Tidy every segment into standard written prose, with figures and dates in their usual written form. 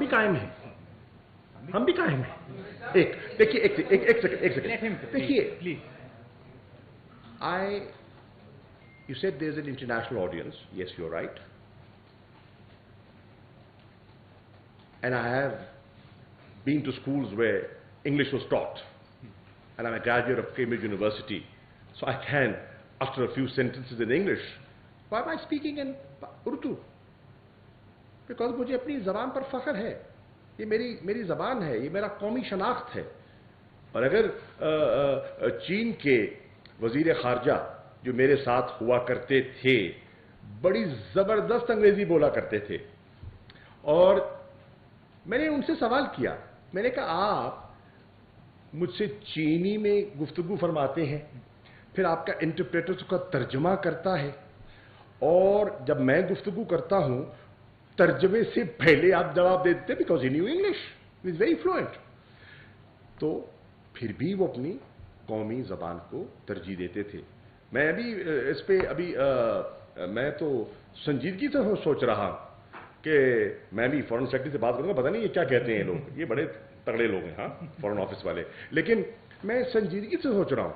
भी कायम है, हम भी कायम हैं। देखिए एक सेकंड देखिए, you said there's an international audience. Yes, you're right. And I have been to schools where English was taught. And I'm a graduate of Cambridge University. So I can utter a few sentences in English. Why am I speaking in Urdu? Because मुझे अपनी ज़बान पर फ़ख्र है। ये मेरी ज़बान है, ये मेरा कौमी शनाख्त है। और अगर चीन के वज़ीर ख़ारजा जो मेरे साथ हुआ करते थे, बड़ी ज़बरदस्त अंग्रेज़ी बोला करते थे, और मैंने उनसे सवाल किया, मैंने कहा आप मुझसे चीनी में गुफ्तगू फरमाते हैं, फिर आपका इंटरप्रेटर उसका तर्जमा करता है, और जब मैं गुफ्तगू करता हूं तर्जमे से पहले आप जवाब दे देते, because he new English, is very fluent. तो फिर भी वो अपनी कौमी ज़बान को तरजीह देते थे। मैं अभी इस पे मैं तो संजीदगी से सोच रहा कि मैं भी फॉरेन सेक्रेटरी से बात करूंगा, पता नहीं ये क्या कहते हैं लोग, ये बड़े तगड़े लोग हैं, हाँ, फॉरेन ऑफिस वाले। लेकिन मैं संजीदगी से सोच रहा हूं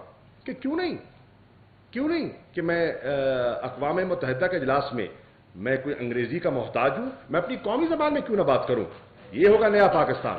कि क्यों नहीं कि मैं अक़वाम मुत्तहिदा के इजलास में मैं कोई अंग्रेजी का मोहताज हूं, मैं अपनी कौमी ज़बान में क्यों ना बात करूं। ये होगा नया पाकिस्तान।